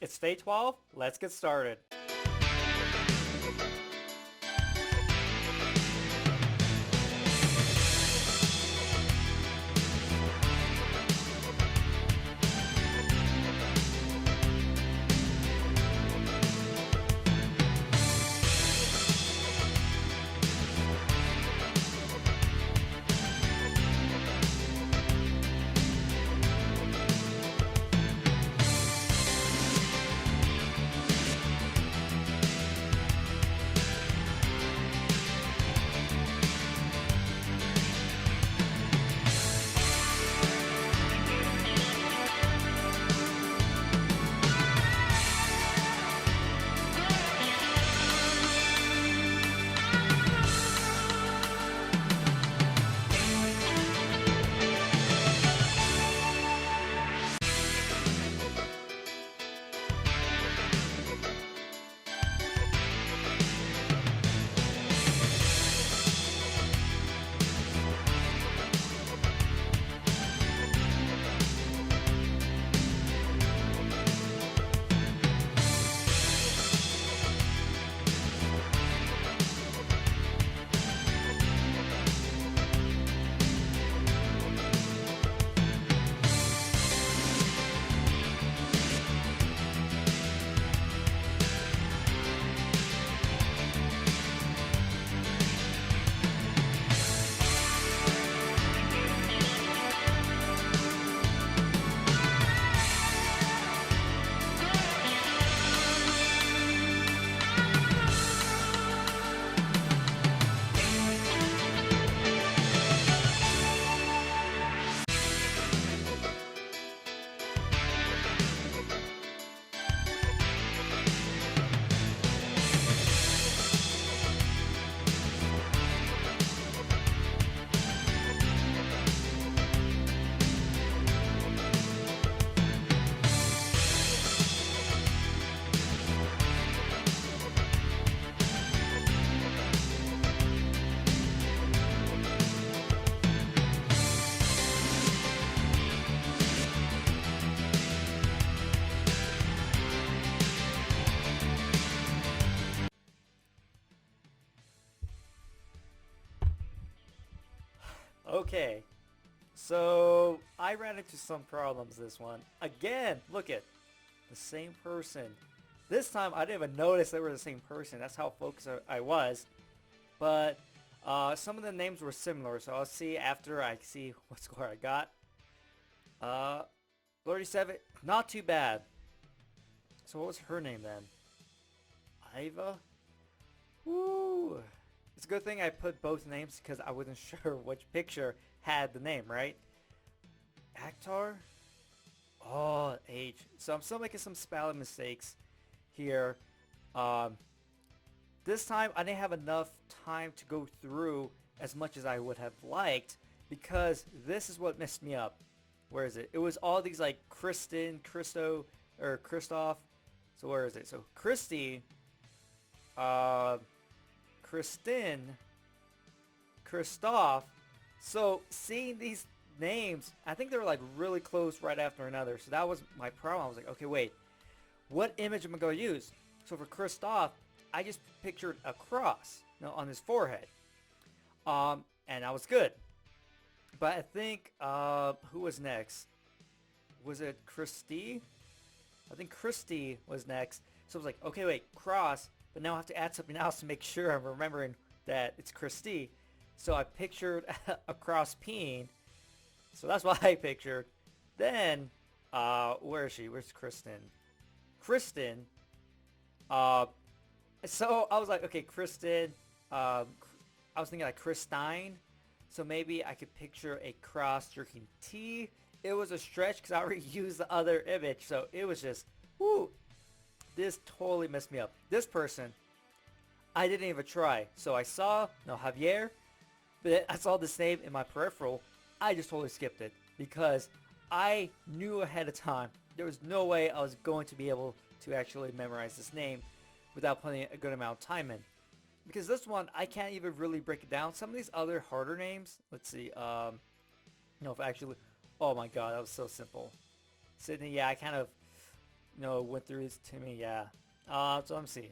It's day 12. Let's get started. Okay, so I ran into some problems this one. Again, look at the same person. This time I didn't even notice they were the same person. That's how focused I was. But some of the names were similar, so I'll see after I see what score I got. Uh, 37, not too bad. So what was her name then? Iva? Woo! It's a good thing I put both names because I wasn't sure which picture had the name, right? Actar? Oh, H. So I'm still making some spelling mistakes here. Um, this time I didn't have enough time to go through as much as I would have liked because this is what messed me up. Where is it? It was all these like Kristen, Christo, or Christoph. So where is it? So Christy, uh, Kristen, Christoph. So seeing these names, I think they were like really close right after another. So that was my problem. I was like, okay, wait, what image am I going to use? So for Christoph, I just pictured a cross, on his forehead. And I was good. But I think, who was next? Was it Christy? I think Christy was next. So I was like, okay, wait, cross. But now I have to add something else to make sure I'm remembering that it's Christy. So I pictured a cross peeing. So that's what I pictured. Then, where is she? Where's Kristen? Kristen. Uh, so I was like, okay, Kristen. I was thinking like Christine. So maybe I could picture a cross drinking tea. It was a stretch because I already used the other image. So it was just, whoo. This totally messed me up. This person, I didn't even try. So I saw, no, Javier, but I saw this name in my peripheral. I just totally skipped it because I knew ahead of time there was no way I was going to be able to actually memorize this name without putting a good amount of time in. Because this one, I can't even really break it down. Some of these other harder names, let's see, if actually, oh my god, that was so simple. Sydney, yeah, I kind of went through this to me. Yeah. So let me see.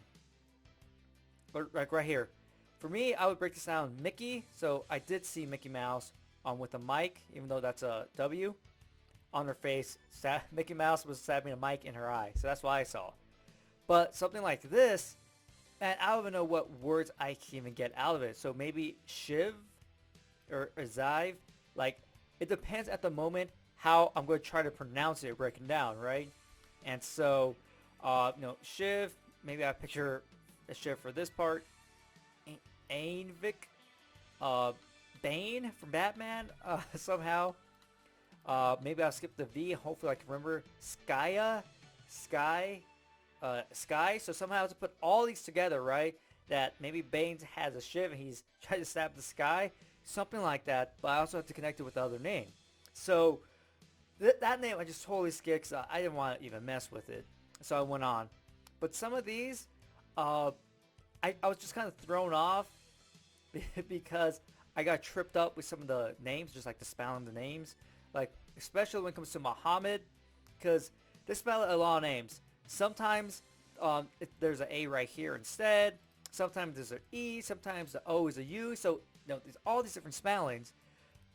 Like right here. For me, I would break this down Mickey. So I did see Mickey Mouse with a mic, even though that's a W on her face. Mickey Mouse was stabbing a mic in her eye. So that's what I saw. But something like this, man, I don't even know what words I can even get out of it. So maybe Shiv or Zive. Like, it depends at the moment how I'm going to try to pronounce it or break it down, right? And so, Shiv, maybe I picture a Shiv for this part. Ainvik, Bane from Batman, somehow. Maybe I'll skip the V. Hopefully I can remember. Sky. So somehow I have to put all these together, right? That maybe Bane has a Shiv and he's trying to stab the sky. Something like that. But I also have to connect it with the other name. So that name I just totally skipped because I didn't want to even mess with it. So I went on. But some of these, I was just kind of thrown off because I got tripped up with some of the names, just like the spelling the names. Like, especially when it comes to Muhammad, because they spell a lot of names. Sometimes there's an A right here instead. Sometimes there's an E. Sometimes the O is a U. So, there's all these different spellings.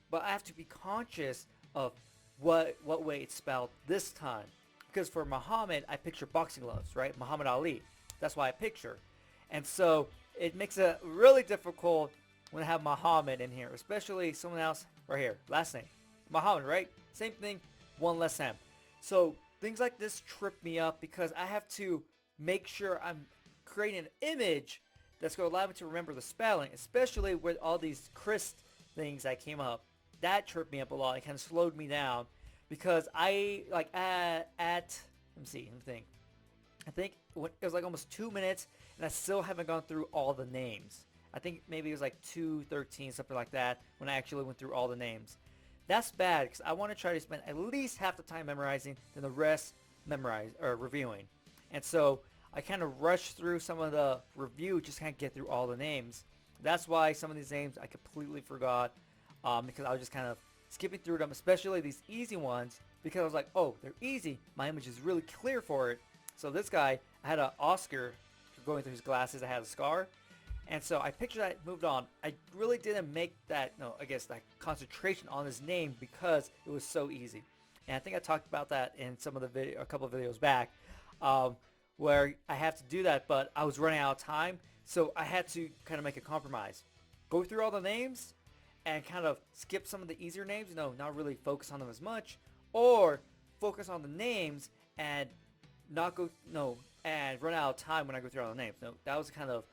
But I have to be conscious of what way it's spelled this time. Because for Muhammad, I picture boxing gloves, right? Muhammad Ali. That's why I picture. And so it makes it really difficult when I have Muhammad in here, especially someone else right here. Last name. Muhammad, right? Same thing, one less M. So things like this trip me up because I have to make sure I'm creating an image that's going to allow me to remember the spelling, especially with all these crisp things that came up. That tripped me up a lot. It kind of slowed me down because I, like, let me think. I think it was like almost 2 minutes and I still haven't gone through all the names. I think maybe it was like 2:13, something like that, when I actually went through all the names. That's bad because I want to try to spend at least half the time memorizing, then the rest reviewing. And so I kind of rushed through some of the review, just kind of get through all the names. That's why some of these names I completely forgot because I was just kind of skipping through them, especially these easy ones, because I was like, oh, they're easy. My image is really clear for it. So this guy, I had an Oscar going through his glasses. I had a scar. And so I pictured that, moved on. I really didn't make that, that concentration on his name because it was so easy. And I think I talked about that in some of the a couple of videos back, where I have to do that, but I was running out of time. So I had to kind of make a compromise. Go through all the names and kind of skip some of the easier names, not really focus on them as much, or focus on the names and not and run out of time when I go through all the names. No, that was kind of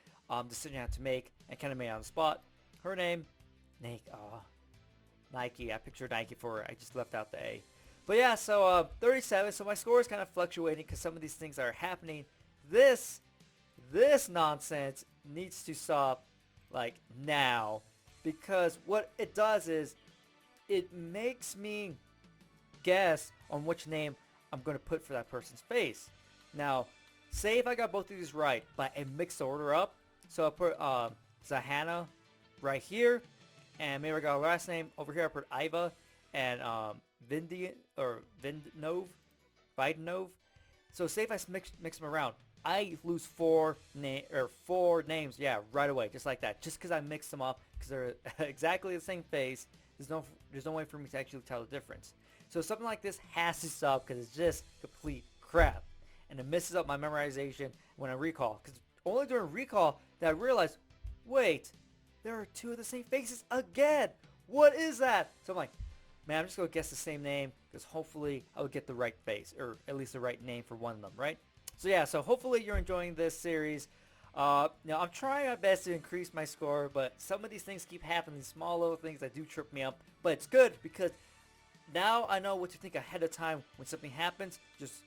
decision I had to make and kind of made on the spot. Her name, Nike. I pictured Nike for her. I just left out the A. But yeah, so 37. So my score is kind of fluctuating because some of these things are happening. This nonsense needs to stop like now, because what it does is it makes me guess on which name I'm going to put for that person's face. Now, say if I got both of these right, but I mixed the order up. So I put Zahana right here, and maybe I got a last name over here. I put Iva and Vidnov. So say if I mix them around, I lose four names, right away, just like that. Just because I mixed them up, because they're exactly the same face. There's no way for me to actually tell the difference. So something like this has to stop because it's just complete crap, and it messes up my memorization when I recall. Because only during recall that I realized, wait, there are two of the same faces again. What is that? So I'm like, man, I'm just going to guess the same name because hopefully I would get the right face, or at least the right name for one of them, right? So yeah, so hopefully you're enjoying this series. Now I'm trying my best to increase my score, but some of these things keep happening, small little things that do trip me up. But it's good because now I know what to think ahead of time when something happens. Just,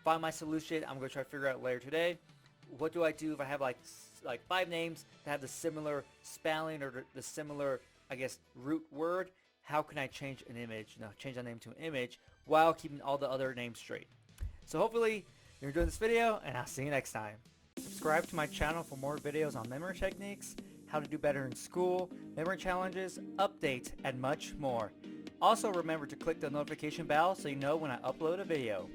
find my solution. I'm going to try to figure out later today. What do I do if I have like 5 names that have the similar spelling or the similar, root word? How can I change an image, change that name to an image while keeping all the other names straight? So hopefully you're enjoying this video, and I'll see you next time. Subscribe to my channel for more videos on memory techniques, how to do better in school, memory challenges, updates, and much more. Also remember to click the notification bell so you know when I upload a video.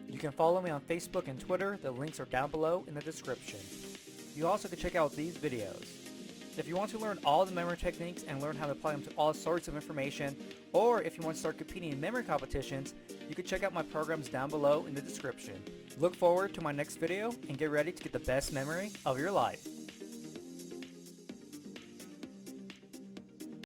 You can follow me on Facebook and Twitter. The links are down below in the description. You also can check out these videos. If you want to learn all the memory techniques and learn how to apply them to all sorts of information, or if you want to start competing in memory competitions, you can check out my programs down below in the description. Look forward to my next video and get ready to get the best memory of your life.